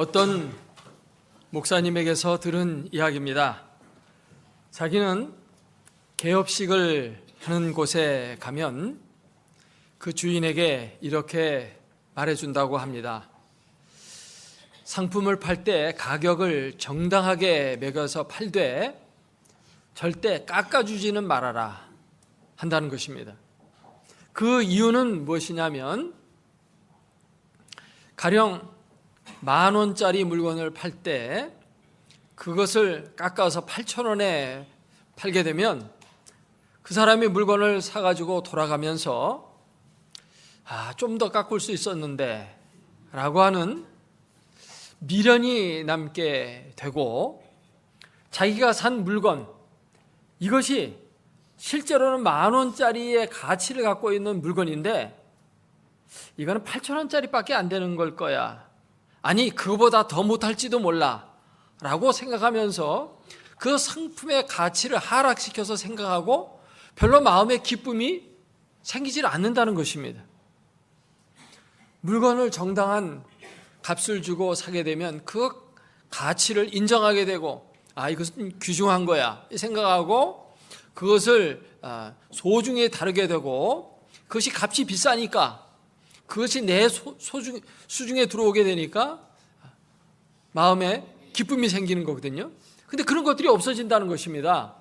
어떤 목사님에게서 들은 이야기입니다. 자기는 개업식을 하는 곳에 가면 그 주인에게 이렇게 말해준다고 합니다. 상품을 팔 때 가격을 정당하게 매겨서 팔되 절대 깎아주지는 말아라 한다는 것입니다. 그 이유는 무엇이냐면 가령 10,000원짜리 물건을 팔 때 그것을 깎아서 8,000원에 팔게 되면 그 사람이 물건을 사가지고 돌아가면서 좀 더 깎을 수 있었는데 라고 하는 미련이 남게 되고, 자기가 산 물건, 이것이 실제로는 10,000원짜리의 가치를 갖고 있는 물건인데 이거는 8,000원짜리밖에 안 되는 걸 거야, 아니 그거보다 더 못할지도 몰라 라고 생각하면서 그 상품의 가치를 하락시켜서 생각하고 별로 마음의 기쁨이 생기질 않는다는 것입니다. 물건을 정당한 값을 주고 사게 되면 그 가치를 인정하게 되고 이것은 귀중한 거야 생각하고 그것을 소중히 다루게 되고, 그것이 값이 비싸니까 그것이 내 수중에 들어오게 되니까 마음에 기쁨이 생기는 거거든요. 근데 그런 것들이 없어진다는 것입니다.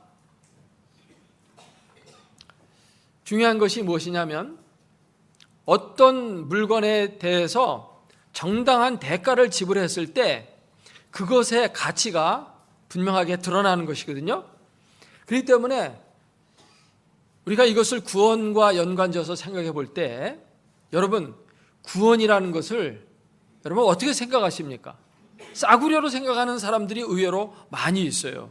중요한 것이 무엇이냐면 어떤 물건에 대해서 정당한 대가를 지불했을 때 그것의 가치가 분명하게 드러나는 것이거든요. 그렇기 때문에 우리가 이것을 구원과 연관지어서 생각해 볼 때, 여러분 구원이라는 것을 여러분 어떻게 생각하십니까? 싸구려로 생각하는 사람들이 의외로 많이 있어요.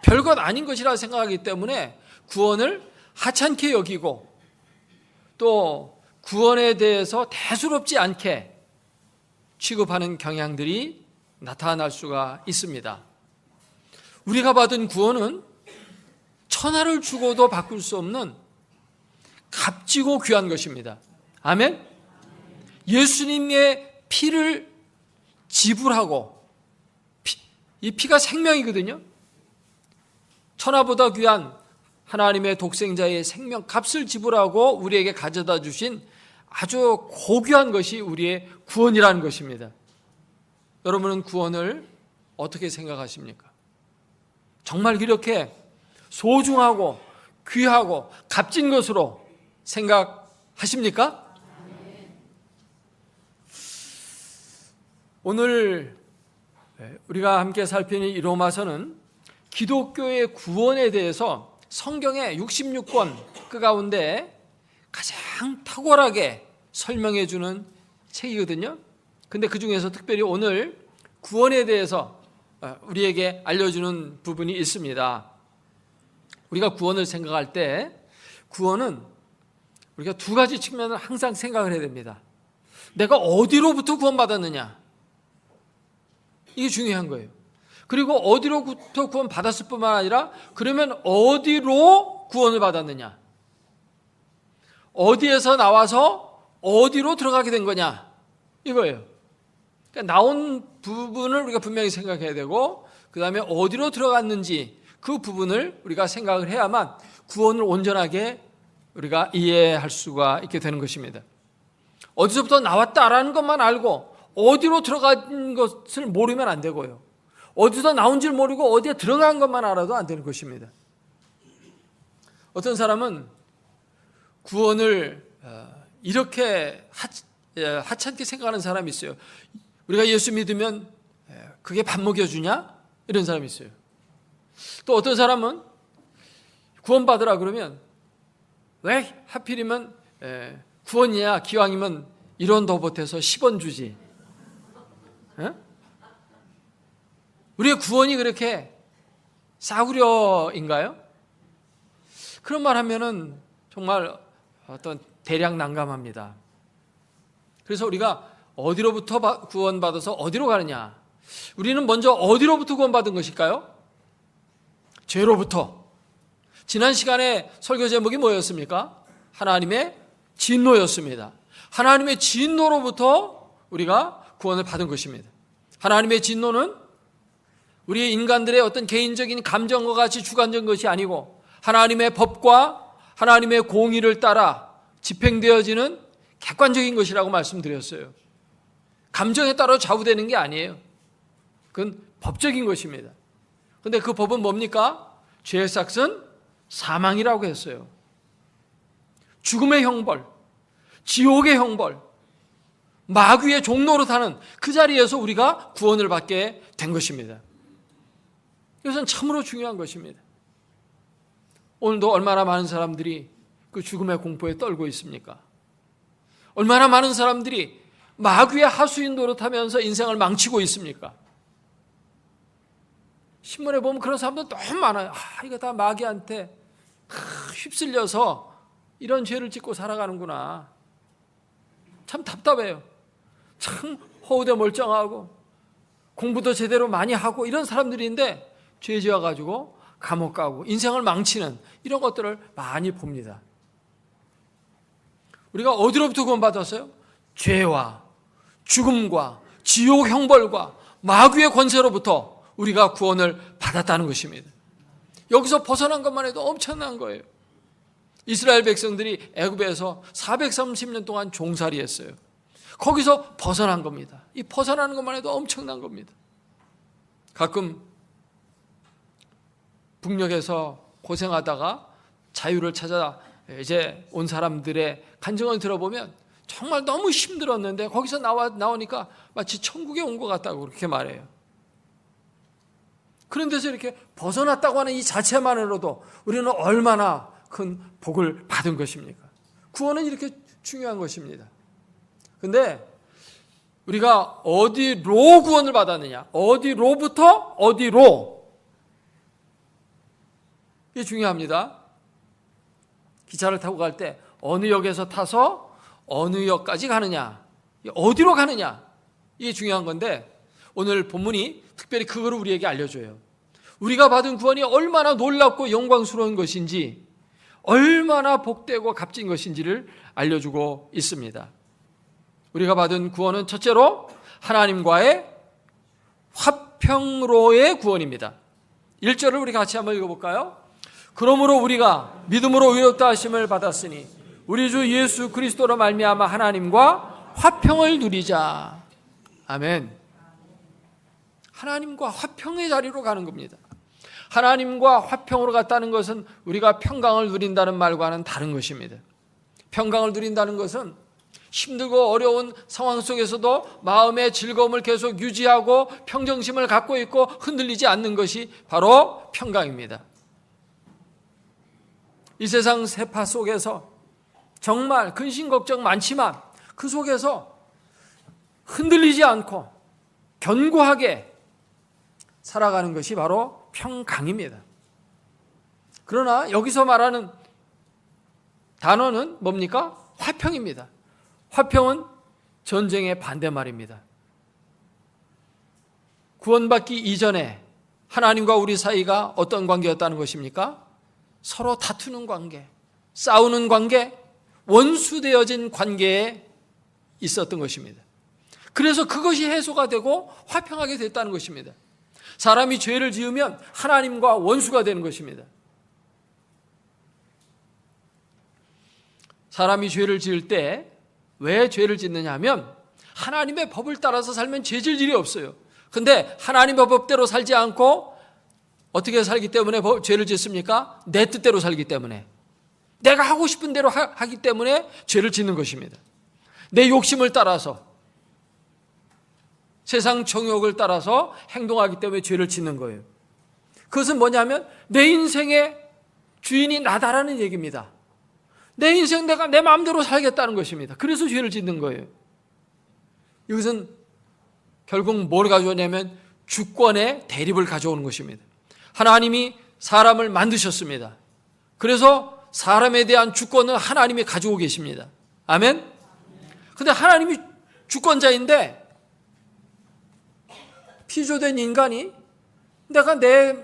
별것 아닌 것이라 생각하기 때문에 구원을 하찮게 여기고 또 구원에 대해서 대수롭지 않게 취급하는 경향들이 나타날 수가 있습니다. 우리가 받은 구원은 천하를 주고도 바꿀 수 없는 값지고 귀한 것입니다. 아멘? 예수님의 피를 지불하고, 이 피가 생명이거든요. 천하보다 귀한 하나님의 독생자의 생명 값을 지불하고 우리에게 가져다 주신 아주 고귀한 것이 우리의 구원이라는 것입니다. 여러분은 구원을 어떻게 생각하십니까? 정말 그렇게 소중하고 귀하고 값진 것으로 생각하십니까? 오늘 우리가 함께 살피는 이 로마서는 기독교의 구원에 대해서 성경의 66권 그 가운데 가장 탁월하게 설명해 주는 책이거든요. 근데 그 중에서 특별히 오늘 구원에 대해서 우리에게 알려주는 부분이 있습니다. 우리가 구원을 생각할 때 구원은 우리가 두 가지 측면을 항상 생각을 해야 됩니다. 내가 어디로부터 구원받았느냐, 이게 중요한 거예요. 그리고 어디로부터 구원 받았을 뿐만 아니라 그러면 어디로 구원을 받았느냐, 어디에서 나와서 어디로 들어가게 된 거냐, 이거예요. 그러니까 나온 부분을 우리가 분명히 생각해야 되고 그 다음에 어디로 들어갔는지 그 부분을 우리가 생각을 해야만 구원을 온전하게 우리가 이해할 수가 있게 되는 것입니다. 어디서부터 나왔다라는 것만 알고 어디로 들어간 것을 모르면 안 되고요, 어디서 나온 줄 모르고 어디에 들어간 것만 알아도 안 되는 것입니다. 어떤 사람은 구원을 이렇게 하찮게 생각하는 사람이 있어요. 우리가 예수 믿으면 그게 밥 먹여주냐? 이런 사람이 있어요. 또 어떤 사람은 구원받으라 그러면 왜 하필이면 구원이야, 기왕이면 1원 더 보태서 10원 주지. 우리의 구원이 그렇게 싸구려인가요? 그런 말 하면은 정말 어떤 대략 난감합니다. 그래서 우리가 어디로부터 구원받아서 어디로 가느냐, 우리는 먼저 어디로부터 구원받은 것일까요? 죄로부터. 지난 시간에 설교 제목이 뭐였습니까? 하나님의 진노였습니다. 하나님의 진노로부터 우리가 구원을 받은 것입니다. 하나님의 진노는 우리 인간들의 어떤 개인적인 감정과 같이 주관적인 것이 아니고 하나님의 법과 하나님의 공의를 따라 집행되어지는 객관적인 것이라고 말씀드렸어요. 감정에 따라 좌우되는 게 아니에요. 그건 법적인 것입니다. 그런데 그 법은 뭡니까? 죄의 삭은 사망이라고 했어요. 죽음의 형벌, 지옥의 형벌, 마귀의 종로로 타는 그 자리에서 우리가 구원을 받게 된 것입니다. 이것은 참으로 중요한 것입니다. 오늘도 얼마나 많은 사람들이 그 죽음의 공포에 떨고 있습니까? 얼마나 많은 사람들이 마귀의 하수인 노릇하면서 인생을 망치고 있습니까? 신문에 보면 그런 사람들 너무 많아요. 이거 다 마귀한테 휩쓸려서 이런 죄를 짓고 살아가는구나. 참 답답해요. 참 허우대 멀쩡하고 공부도 제대로 많이 하고 이런 사람들인데 죄 지어가지고 감옥 가고 인생을 망치는 이런 것들을 많이 봅니다. 우리가 어디로부터 구원받았어요? 죄와 죽음과 지옥 형벌과 마귀의 권세로부터 우리가 구원을 받았다는 것입니다. 여기서 벗어난 것만 해도 엄청난 거예요. 이스라엘 백성들이 애굽에서 430년 동안 종살이했어요. 거기서 벗어난 겁니다. 이 벗어나는 것만 해도 엄청난 겁니다. 가끔 북녘에서 고생하다가 자유를 찾아 이제 온 사람들의 간증을 들어보면 정말 너무 힘들었는데 거기서 나오니까 마치 천국에 온 것 같다고 그렇게 말해요. 그런 데서 이렇게 벗어났다고 하는 이 자체만으로도 우리는 얼마나 큰 복을 받은 것입니까? 구원은 이렇게 중요한 것입니다. 근데 우리가 어디로 구원을 받았느냐? 어디로부터 어디로? 이게 중요합니다. 기차를 타고 갈 때 어느 역에서 타서 어느 역까지 가느냐? 어디로 가느냐? 이게 중요한 건데 오늘 본문이 특별히 그거를 우리에게 알려줘요. 우리가 받은 구원이 얼마나 놀랍고 영광스러운 것인지 얼마나 복되고 값진 것인지를 알려주고 있습니다. 우리가 받은 구원은 첫째로 하나님과의 화평으로의 구원입니다. 1절을 우리 같이 한번 읽어볼까요? 그러므로 우리가 믿음으로 의롭다 하심을 받았으니 우리 주 예수 그리스도로 말미암아 하나님과 화평을 누리자. 아멘. 하나님과 화평의 자리로 가는 겁니다. 하나님과 화평으로 갔다는 것은 우리가 평강을 누린다는 말과는 다른 것입니다. 평강을 누린다는 것은 힘들고 어려운 상황 속에서도 마음의 즐거움을 계속 유지하고 평정심을 갖고 있고 흔들리지 않는 것이 바로 평강입니다. 이 세상 세파 속에서 정말 근심 걱정 많지만 그 속에서 흔들리지 않고 견고하게 살아가는 것이 바로 평강입니다. 그러나 여기서 말하는 단어는 뭡니까? 화평입니다. 화평은 전쟁의 반대말입니다. 구원받기 이전에 하나님과 우리 사이가 어떤 관계였다는 것입니까? 서로 다투는 관계, 싸우는 관계, 원수되어진 관계에 있었던 것입니다. 그래서 그것이 해소가 되고 화평하게 됐다는 것입니다. 사람이 죄를 지으면 하나님과 원수가 되는 것입니다. 사람이 죄를 지을 때 왜 죄를 짓느냐 하면 하나님의 법을 따라서 살면 죄질 일이 없어요. 그런데 하나님의 법대로 살지 않고 어떻게 살기 때문에 죄를 짓습니까? 내 뜻대로 살기 때문에, 내가 하고 싶은 대로 하기 때문에 죄를 짓는 것입니다. 내 욕심을 따라서, 세상 정욕을 따라서 행동하기 때문에 죄를 짓는 거예요. 그것은 뭐냐면 내 인생의 주인이 나다라는 얘기입니다. 내 인생 내가 내 마음대로 살겠다는 것입니다. 그래서 죄를 짓는 거예요. 이것은 결국 뭘 가져오냐면 주권의 대립을 가져오는 것입니다. 하나님이 사람을 만드셨습니다. 그래서 사람에 대한 주권은 하나님이 가지고 계십니다. 아멘? 근데 하나님이 주권자인데 피조된 인간이 내가 내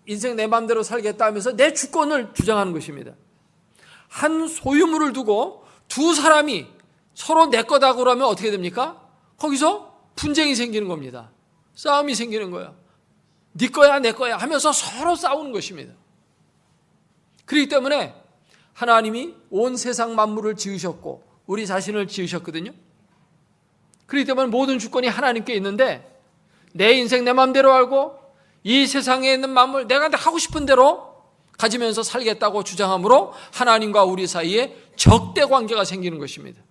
인생 내 마음대로 살겠다 하면서 내 주권을 주장하는 것입니다. 한 소유물을 두고 두 사람이 서로 내 거다 그러면 어떻게 됩니까? 거기서 분쟁이 생기는 겁니다. 싸움이 생기는 거야. 네 거야 내 거야 하면서 서로 싸우는 것입니다. 그렇기 때문에 하나님이 온 세상 만물을 지으셨고 우리 자신을 지으셨거든요. 그렇기 때문에 모든 주권이 하나님께 있는데 내 인생 내 마음대로 알고 이 세상에 있는 만물 내가 하고 싶은 대로 가지면서 살겠다고 주장하므로 하나님과 우리 사이에 적대 관계가 생기는 것입니다.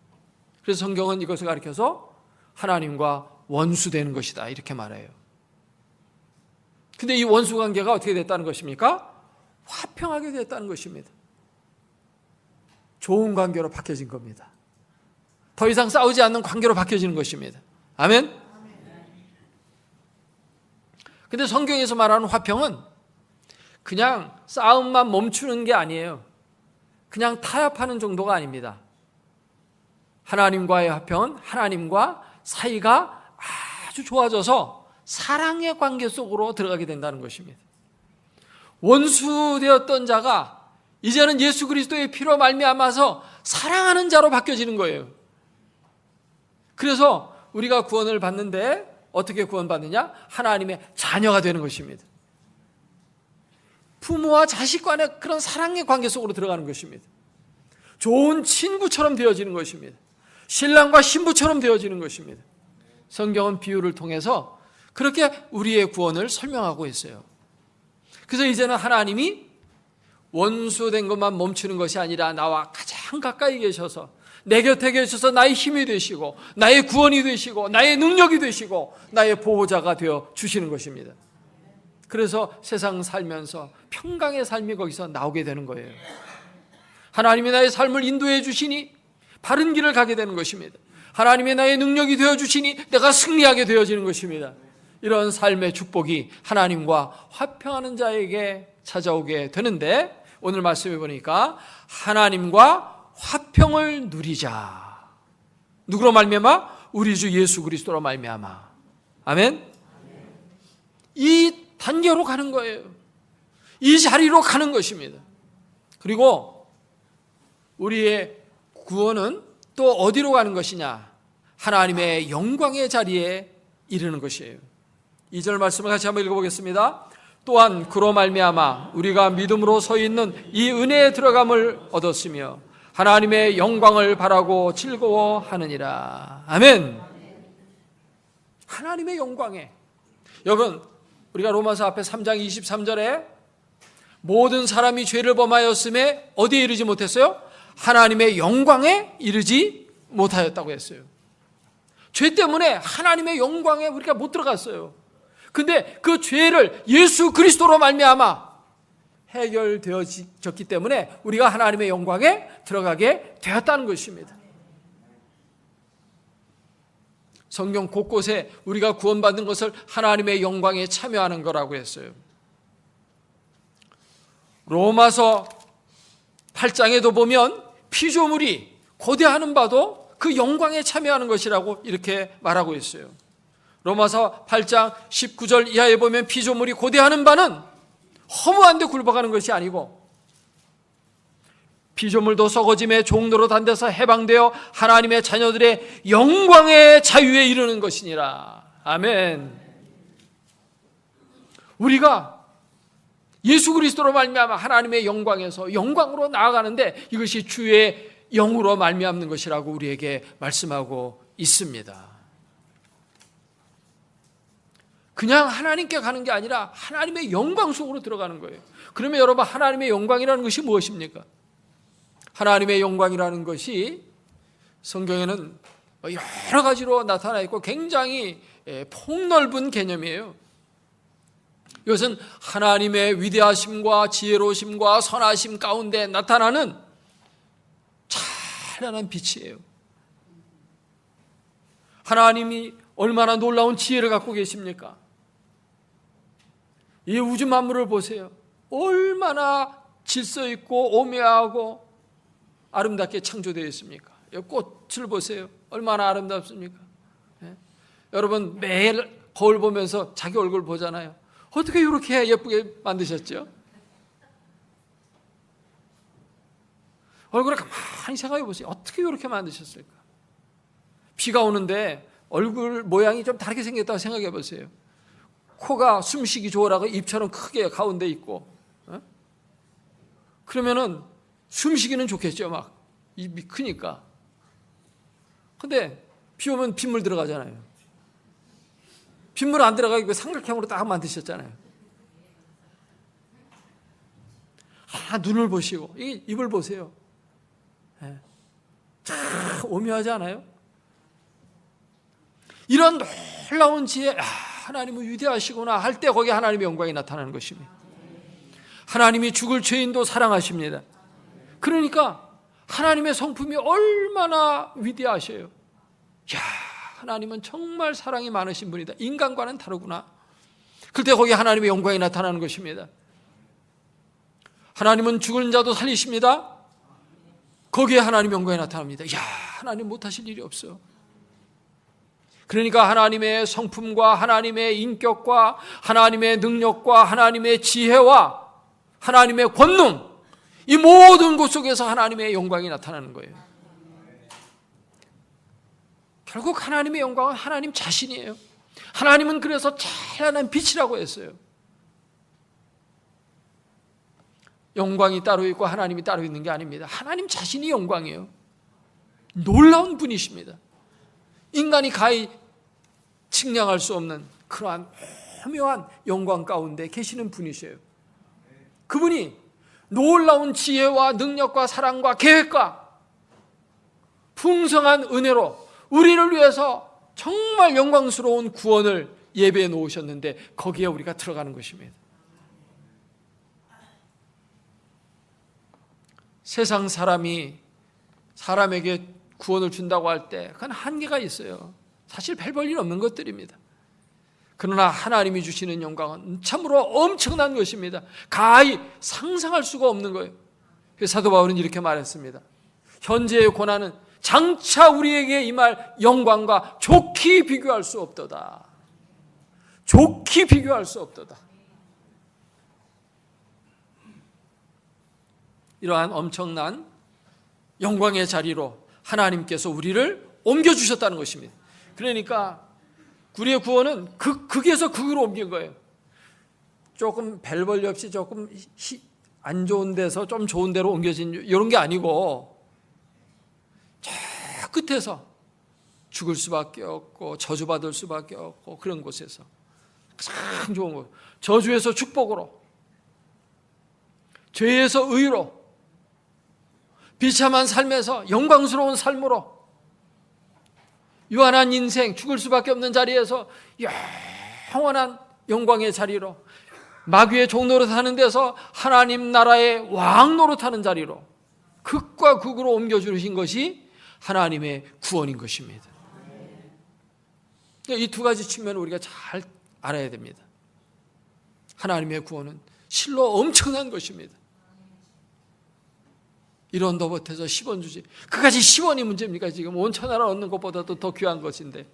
그래서 성경은 이것을 가리켜서 하나님과 원수되는 것이다 이렇게 말해요. 근데 이 원수 관계가 어떻게 됐다는 것입니까? 화평하게 됐다는 것입니다. 좋은 관계로 바뀌어진 겁니다. 더 이상 싸우지 않는 관계로 바뀌어지는 것입니다. 아멘? 근데 성경에서 말하는 화평은 그냥 싸움만 멈추는 게 아니에요. 그냥 타협하는 정도가 아닙니다. 하나님과의 화평은 하나님과 사이가 아주 좋아져서 사랑의 관계 속으로 들어가게 된다는 것입니다. 원수되었던 자가 이제는 예수 그리스도의 피로 말미암아서 사랑하는 자로 바뀌어지는 거예요. 그래서 우리가 구원을 받는데 어떻게 구원받느냐? 하나님의 자녀가 되는 것입니다. 부모와 자식 간의 그런 사랑의 관계 속으로 들어가는 것입니다. 좋은 친구처럼 되어지는 것입니다. 신랑과 신부처럼 되어지는 것입니다. 성경은 비유를 통해서 그렇게 우리의 구원을 설명하고 있어요. 그래서 이제는 하나님이 원수된 것만 멈추는 것이 아니라 나와 가장 가까이 계셔서 내 곁에 계셔서 나의 힘이 되시고 나의 구원이 되시고 나의 능력이 되시고 나의 보호자가 되어 주시는 것입니다. 그래서 세상 살면서 평강의 삶이 거기서 나오게 되는 거예요. 하나님이 나의 삶을 인도해 주시니 바른 길을 가게 되는 것입니다. 하나님이 나의 능력이 되어 주시니 내가 승리하게 되어지는 것입니다. 이런 삶의 축복이 하나님과 화평하는 자에게 찾아오게 되는데 오늘 말씀해 보니까 하나님과 화평을 누리자. 누구로 말미암아? 우리 주 예수 그리스도로 말미암아. 아멘. 이 단계로 가는 거예요. 이 자리로 가는 것입니다. 그리고 우리의 구원은 또 어디로 가는 것이냐? 하나님의 영광의 자리에 이르는 것이에요. 2절 말씀을 같이 한번 읽어보겠습니다. 또한 그로 말미암아 우리가 믿음으로 서 있는 이 은혜에 들어감을 얻었으며 하나님의 영광을 바라고 즐거워하느니라. 아멘. 하나님의 영광에, 여러분 우리가 로마서 앞에 3장 23절에 모든 사람이 죄를 범하였음에 어디에 이르지 못했어요? 하나님의 영광에 이르지 못하였다고 했어요. 죄 때문에 하나님의 영광에 우리가 못 들어갔어요. 근데 그 죄를 예수 그리스도로 말미암아 해결되어졌기 때문에 우리가 하나님의 영광에 들어가게 되었다는 것입니다. 성경 곳곳에 우리가 구원받는 것을 하나님의 영광에 참여하는 거라고 했어요. 로마서 8장에도 보면 피조물이 고대하는 바도 그 영광에 참여하는 것이라고 이렇게 말하고 있어요. 로마서 8장 19절 이하에 보면 피조물이 고대하는 바는 허무한 데 굴복하는 것이 아니고 피조물도 썩어짐의 종로로 단데서 해방되어 하나님의 자녀들의 영광의 자유에 이르는 것이니라. 아멘. 우리가 예수 그리스도로 말미암아 하나님의 영광에서 영광으로 나아가는데 이것이 주의 영으로 말미암는 것이라고 우리에게 말씀하고 있습니다. 그냥 하나님께 가는 게 아니라 하나님의 영광 속으로 들어가는 거예요. 그러면 여러분, 하나님의 영광이라는 것이 무엇입니까? 하나님의 영광이라는 것이 성경에는 여러 가지로 나타나 있고 굉장히 폭넓은 개념이에요. 이것은 하나님의 위대하심과 지혜로우심과 선하심 가운데 나타나는 찬란한 빛이에요. 하나님이 얼마나 놀라운 지혜를 갖고 계십니까? 이 우주 만물을 보세요. 얼마나 질서 있고 오묘하고 아름답게 창조되어 있습니까? 꽃을 보세요. 얼마나 아름답습니까? 여러분 매일 거울 보면서 자기 얼굴 보잖아요. 어떻게 이렇게 예쁘게 만드셨죠? 얼굴을 가만히 생각해 보세요. 어떻게 이렇게 만드셨을까? 비가 오는데 얼굴 모양이 좀 다르게 생겼다고 생각해 보세요. 코가 숨쉬기 좋으라고 입처럼 크게 가운데 있고, 그러면은 숨쉬기는 좋겠죠. 막 입이 크니까. 근데 비 오면 빗물 들어가잖아요. 빗물 안 들어가게 삼각형으로 딱 만드셨잖아요. 눈을 보시고 입을 보세요. 참 오묘하지 않아요? 이런 놀라운 지혜, 하나님은 위대하시구나 할 때 거기에 하나님의 영광이 나타나는 것입니다. 하나님이 죽을 죄인도 사랑하십니다. 그러니까 하나님의 성품이 얼마나 위대하셔요. 야, 하나님은 정말 사랑이 많으신 분이다. 인간과는 다르구나. 그때 거기에 하나님의 영광이 나타나는 것입니다. 하나님은 죽은 자도 살리십니다. 거기에 하나님의 영광이 나타납니다. 야, 하나님 못하실 일이 없어. 그러니까 하나님의 성품과 하나님의 인격과 하나님의 능력과 하나님의 지혜와 하나님의 권능, 이 모든 곳 속에서 하나님의 영광이 나타나는 거예요. 결국 하나님의 영광은 하나님 자신이에요. 하나님은 그래서 찬란한 빛이라고 했어요. 영광이 따로 있고 하나님이 따로 있는 게 아닙니다. 하나님 자신이 영광이에요. 놀라운 분이십니다. 인간이 가히 측량할 수 없는 그러한 오묘한 영광 가운데 계시는 분이셔요. 그분이 놀라운 지혜와 능력과 사랑과 계획과 풍성한 은혜로 우리를 위해서 정말 영광스러운 구원을 예배해 놓으셨는데 거기에 우리가 들어가는 것입니다. 세상 사람이 사람에게 구원을 준다고 할 때 그건 한계가 있어요. 사실 별 볼 일 없는 것들입니다. 그러나 하나님이 주시는 영광은 참으로 엄청난 것입니다. 가히 상상할 수가 없는 거예요. 그래서 사도 바울은 이렇게 말했습니다. 현재의 고난은 장차 우리에게 임할 영광과 좋게 비교할 수 없도다. 좋게 비교할 수 없도다. 이러한 엄청난 영광의 자리로 하나님께서 우리를 옮겨주셨다는 것입니다. 그러니까 우리의 구원은 극에서 극으로 옮긴 거예요. 조금 별 볼일 없이 조금 안 좋은 데서 좀 좋은 데로 옮겨진 이런 게 아니고 저 끝에서 죽을 수밖에 없고 저주받을 수밖에 없고 그런 곳에서 가장 좋은 곳, 저주에서 축복으로, 죄에서 의로, 비참한 삶에서 영광스러운 삶으로, 유한한 인생, 죽을 수밖에 없는 자리에서 영원한 영광의 자리로, 마귀의 종노릇 하는 데서 하나님 나라의 왕 노릇하는 자리로 극과 극으로 옮겨주신 것이 하나님의 구원인 것입니다. 이 두 가지 측면을 우리가 잘 알아야 됩니다. 하나님의 구원은 실로 엄청난 것입니다. 1원도 못해서 10원 주지. 그까지 10원이 문제입니까? 지금 온 천하를 얻는 것보다도 더 귀한 것인데.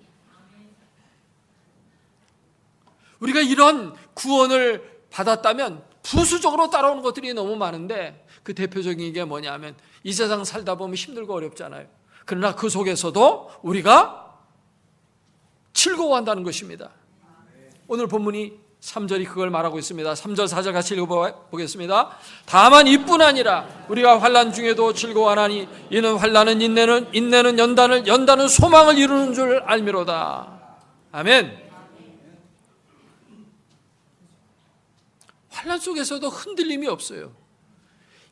우리가 이런 구원을 받았다면 부수적으로 따라오는 것들이 너무 많은데 그 대표적인 게 뭐냐면 이 세상 살다 보면 힘들고 어렵잖아요. 그러나 그 속에서도 우리가 즐거워한다는 것입니다. 오늘 본문이 3절이 그걸 말하고 있습니다. 3절 4절 같이 읽어보겠습니다. 다만 이뿐 아니라 우리가 환난 중에도 즐거워하나니 이는 환난은 인내는 연단은 소망을 이루는 줄 알미로다. 아멘. 환난 속에서도 흔들림이 없어요.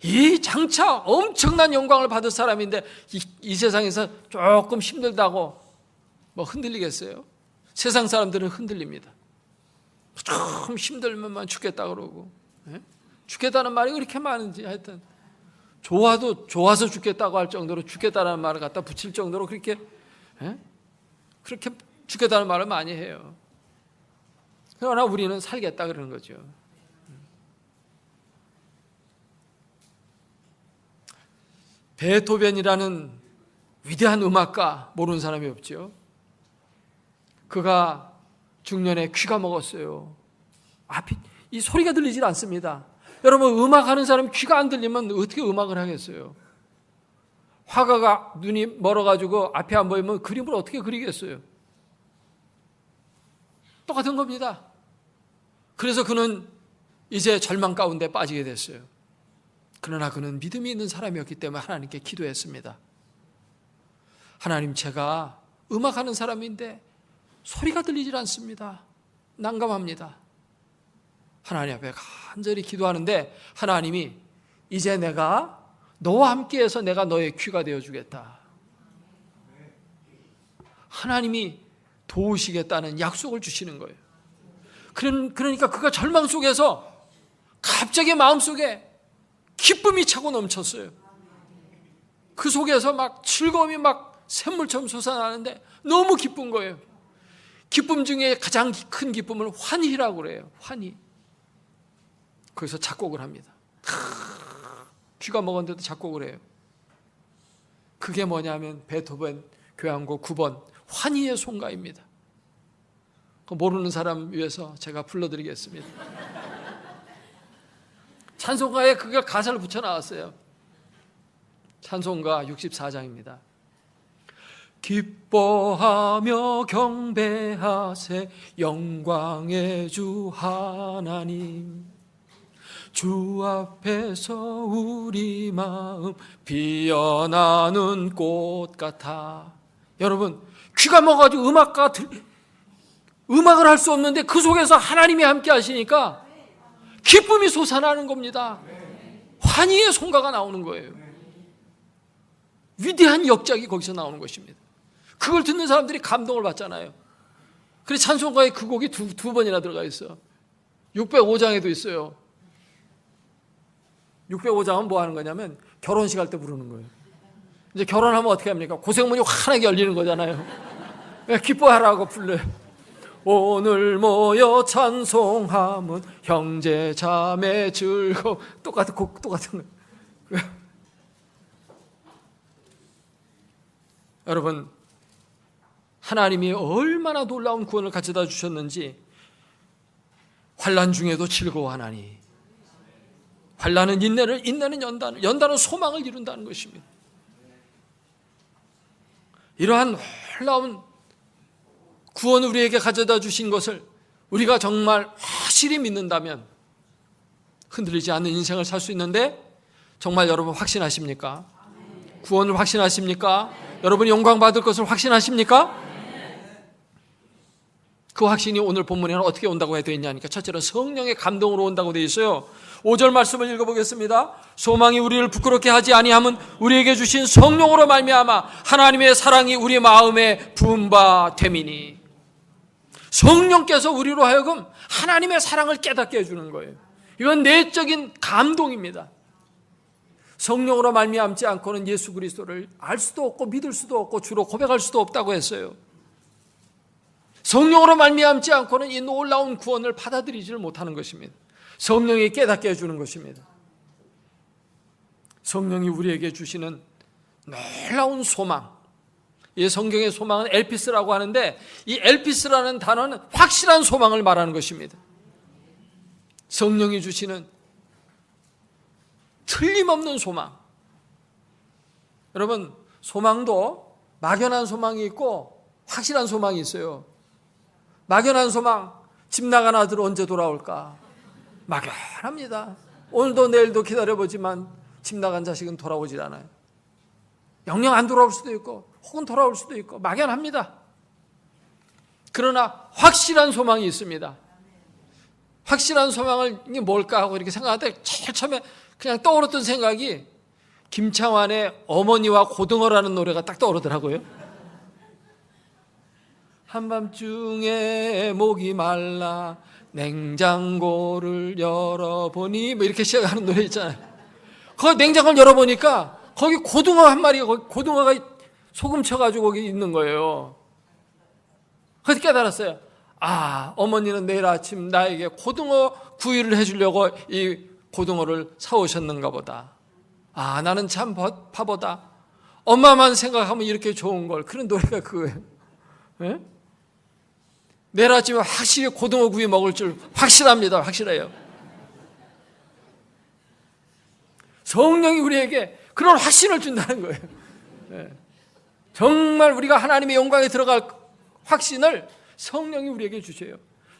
이 장차 엄청난 영광을 받을 사람인데 이 세상에서 조금 힘들다고 뭐 흔들리겠어요? 세상 사람들은 흔들립니다. 좀 힘들면 죽겠다 그러고, 죽겠다는 말이 그렇게 많은지 하여튼 좋아서 죽겠다고 할 정도로 죽겠다는 말을 갖다 붙일 정도로 그렇게 죽겠다는 말을 많이 해요. 그러나 우리는 살겠다 그러는 거죠. 베토벤이라는 위대한 음악가 모르는 사람이 없죠. 그가 중년에 귀가 먹었어요. 이 소리가 들리질 않습니다. 여러분, 음악하는 사람이 귀가 안 들리면 어떻게 음악을 하겠어요? 화가가 눈이 멀어가지고 앞에 안 보이면 그림을 어떻게 그리겠어요? 똑같은 겁니다. 그래서 그는 이제 절망 가운데 빠지게 됐어요. 그러나 그는 믿음이 있는 사람이었기 때문에 하나님께 기도했습니다. 하나님, 제가 음악하는 사람인데 소리가 들리질 않습니다. 난감합니다. 하나님 앞에 간절히 기도하는데 하나님이 이제 내가 너와 함께해서 내가 너의 귀가 되어주겠다. 하나님이 도우시겠다는 약속을 주시는 거예요. 그러니까 그가 절망 속에서 갑자기 마음속에 기쁨이 차고 넘쳤어요. 그 속에서 막 즐거움이 막 샘물처럼 솟아나는데 너무 기쁜 거예요. 기쁨 중에 가장 큰 기쁨을 환희라고 그래요. 환희. 거기서 작곡을 합니다. 귀가 먹었는데도 작곡을 해요. 그게 뭐냐면 베토벤 교향곡 9번 환희의 송가입니다. 모르는 사람 위해서 제가 불러드리겠습니다. 찬송가에 그걸 가사를 붙여 나왔어요. 찬송가 64장입니다. 기뻐하며 경배하세 영광의 주 하나님, 주 앞에서 우리 마음 피어나는 꽃 같아. 여러분, 귀가 먹어가지고 음악을 할 수 없는데 그 속에서 하나님이 함께 하시니까 기쁨이 솟아나는 겁니다. 환희의 송가가 나오는 거예요. 위대한 역작이 거기서 나오는 것입니다. 그걸 듣는 사람들이 감동을 받잖아요. 그래서 찬송가에 그 곡이 두 번이나 들어가 있어. 605장에도 있어요. 605장은 뭐 하는 거냐면 결혼식 할 때 부르는 거예요. 이제 결혼하면 어떻게 합니까? 고생문이 환하게 열리는 거잖아요. 기뻐하라고 불러요. 오늘 모여 찬송함은 형제 자매 즐거움. 똑같은 곡, 똑같은 거예요. 여러분, 하나님이 얼마나 놀라운 구원을 가져다 주셨는지 환난 중에도 즐거워하나니. 환난은 인내를, 인내는 연단을, 연단은 소망을 이룬다는 것입니다. 이러한 놀라운 구원을 우리에게 가져다 주신 것을 우리가 정말 확실히 믿는다면 흔들리지 않는 인생을 살 수 있는데, 정말 여러분 확신하십니까? 구원을 확신하십니까? 여러분이 영광 받을 것을 확신하십니까? 그 확신이 오늘 본문에는 어떻게 온다고 되어 있냐니까, 첫째는 성령의 감동으로 온다고 되어 있어요. 5절 말씀을 읽어보겠습니다. 소망이 우리를 부끄럽게 하지 아니함은 우리에게 주신 성령으로 말미암아 하나님의 사랑이 우리 마음에 부은 바 됨이니. 성령께서 우리로 하여금 하나님의 사랑을 깨닫게 해주는 거예요. 이건 내적인 감동입니다. 성령으로 말미암지 않고는 예수 그리스도를 알 수도 없고 믿을 수도 없고 주로 고백할 수도 없다고 했어요. 성령으로 말미암지 않고는 이 놀라운 구원을 받아들이지를 못하는 것입니다. 성령이 깨닫게 해주는 것입니다. 성령이 우리에게 주시는 놀라운 소망, 이 성경의 소망은 엘피스라고 하는데, 이 엘피스라는 단어는 확실한 소망을 말하는 것입니다. 성령이 주시는 틀림없는 소망. 여러분, 소망도 막연한 소망이 있고 확실한 소망이 있어요. 막연한 소망, 집 나간 아들 언제 돌아올까? 막연합니다. 오늘도 내일도 기다려보지만 집 나간 자식은 돌아오질 않아요. 영영 안 돌아올 수도 있고 혹은 돌아올 수도 있고 막연합니다. 그러나 확실한 소망이 있습니다. 확실한 소망을 이게 뭘까 하고 이렇게 생각하다가 제일 처음에 그냥 떠오르던 생각이 김창완의 어머니와 고등어라는 노래가 딱 떠오르더라고요. 한밤중에 목이 말라 냉장고를 열어보니 뭐 이렇게 시작하는 노래 있잖아요. 그 냉장고를 열어보니까 거기 고등어 한 마리가, 고등어가 소금 쳐가지고 거기 있는 거예요. 그래서 깨달았어요. 아, 어머니는 내일 아침 나에게 고등어 구이를 해주려고 이 고등어를 사오셨는가 보다. 아, 나는 참 바보다. 엄마만 생각하면 이렇게 좋은 걸. 그런 노래가 그거예요. 네? 내일 아침에 확실히 고등어 구이 먹을 줄 확실합니다. 확실해요. 성령이 우리에게 그런 확신을 준다는 거예요. 네. 정말 우리가 하나님의 영광에 들어갈 확신을 성령이 우리에게 주셔요.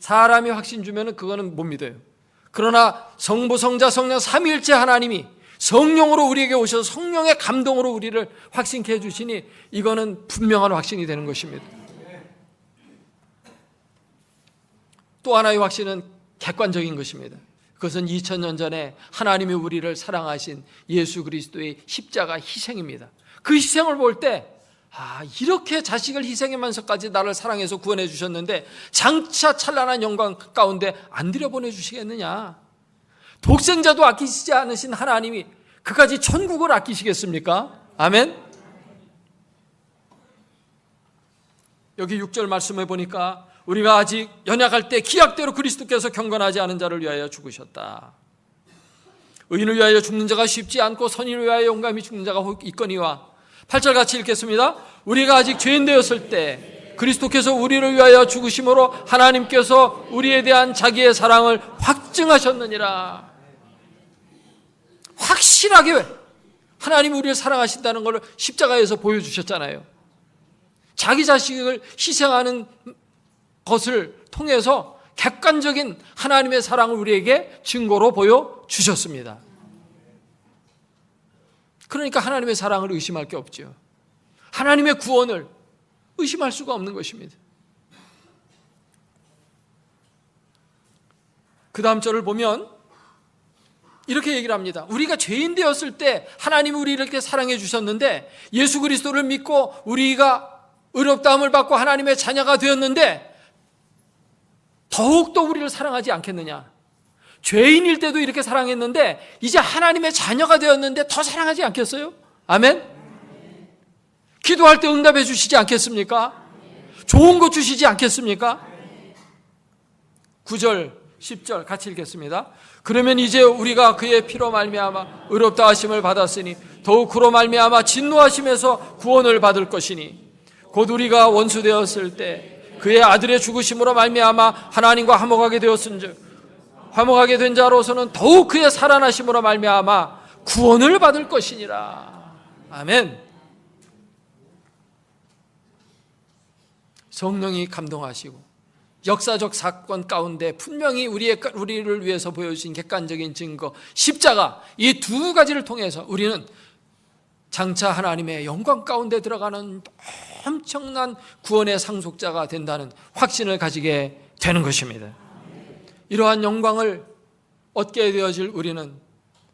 사람이 확신 주면은 그거는 못 믿어요. 그러나 성부, 성자, 성령 삼위일체 하나님이 성령으로 우리에게 오셔서 성령의 감동으로 우리를 확신케 해주시니 이거는 분명한 확신이 되는 것입니다. 또 하나의 확신은 객관적인 것입니다. 그것은 2000년 전에 하나님이 우리를 사랑하신 예수 그리스도의 십자가 희생입니다. 그 희생을 볼 때 이렇게 자식을 희생하면서까지 나를 사랑해서 구원해 주셨는데 장차 찬란한 영광 가운데 안 들여보내 주시겠느냐. 독생자도 아끼시지 않으신 하나님이 그까지 천국을 아끼시겠습니까? 아멘. 여기 6절 말씀해 보니까 우리가 아직 연약할 때 기약대로 그리스도께서 경건하지 않은 자를 위하여 죽으셨다. 의인을 위하여 죽는 자가 쉽지 않고 선인을 위하여 용감히 죽는 자가 있거니와. 8절 같이 읽겠습니다. 우리가 아직 죄인 되었을 때 그리스도께서 우리를 위하여 죽으심으로 하나님께서 우리에 대한 자기의 사랑을 확증하셨느니라. 확실하게 하나님이 우리를 사랑하신다는 것을 십자가에서 보여주셨잖아요. 자기 자식을 희생하는 것을 통해서 객관적인 하나님의 사랑을 우리에게 증거로 보여주셨습니다. 그러니까 하나님의 사랑을 의심할 게 없죠. 하나님의 구원을 의심할 수가 없는 것입니다. 그 다음 절을 보면 이렇게 얘기를 합니다. 우리가 죄인 되었을 때 하나님이 우리를 이렇게 사랑해 주셨는데 예수 그리스도를 믿고 우리가 의롭다함을 받고 하나님의 자녀가 되었는데 더욱더 우리를 사랑하지 않겠느냐. 죄인일 때도 이렇게 사랑했는데 이제 하나님의 자녀가 되었는데 더 사랑하지 않겠어요? 아멘? 기도할 때 응답해 주시지 않겠습니까? 좋은 거 주시지 않겠습니까? 9절, 10절 같이 읽겠습니다. 그러면 이제 우리가 그의 피로 말미암아 의롭다 하심을 받았으니 더욱 그로 말미암아 진노하심에서 구원을 받을 것이니 곧 우리가 원수 되었을 때 그의 아들의 죽으심으로 말미암아 하나님과 화목하게 되었은즉 화목하게 된 자로서는 더욱 그의 살아나심으로 말미암아 구원을 받을 것이니라. 아멘. 성령이 감동하시고 역사적 사건 가운데 분명히 우리를 위해서 보여주신 객관적인 증거 십자가, 이 두 가지를 통해서 우리는 장차 하나님의 영광 가운데 들어가는 엄청난 구원의 상속자가 된다는 확신을 가지게 되는 것입니다. 이러한 영광을 얻게 되어질 우리는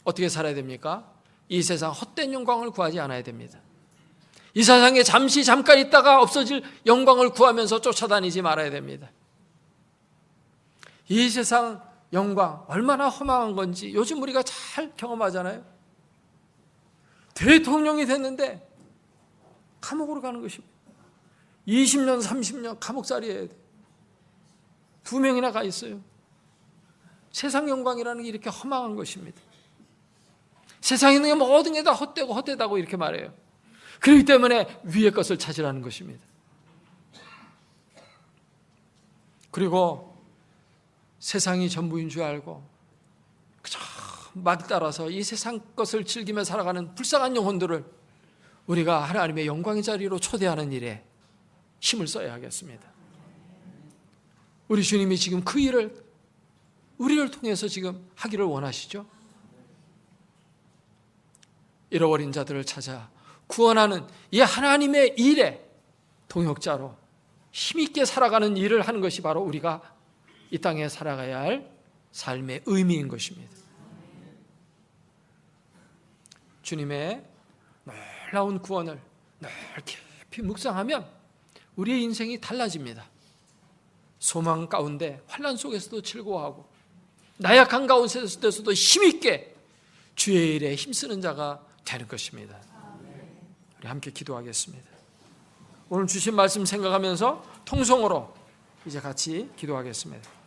어떻게 살아야 됩니까? 이 세상 헛된 영광을 구하지 않아야 됩니다. 이 세상에 잠깐 있다가 없어질 영광을 구하면서 쫓아다니지 말아야 됩니다. 이 세상 영광 얼마나 허망한 건지 요즘 우리가 잘 경험하잖아요. 대통령이 됐는데 감옥으로 가는 것입니다. 20년 30년 감옥살이 해야 돼. 2명이나 가 있어요. 세상 영광이라는 게 이렇게 허망한 것입니다. 세상에 있는 게 모든 게 다 헛되고 헛되다고 이렇게 말해요. 그렇기 때문에 위의 것을 찾으라는 것입니다. 그리고 세상이 전부인 줄 알고 그저 막 따라서 이 세상 것을 즐기며 살아가는 불쌍한 영혼들을 우리가 하나님의 영광의 자리로 초대하는 일에 힘을 써야 하겠습니다. 우리 주님이 지금 그 일을 우리를 통해서 지금 하기를 원하시죠? 잃어버린 자들을 찾아 구원하는 이 하나님의 일에 동역자로 힘있게 살아가는 일을 하는 것이 바로 우리가 이 땅에 살아가야 할 삶의 의미인 것입니다. 주님의 놀라운 구원을 늘 깊이 묵상하면 우리의 인생이 달라집니다. 소망 가운데 환난 속에서도 즐거워하고 나약한 가운데서도 힘있게 주의 일에 힘쓰는 자가 되는 것입니다. 우리 함께 기도하겠습니다. 오늘 주신 말씀 생각하면서 통성으로 이제 같이 기도하겠습니다.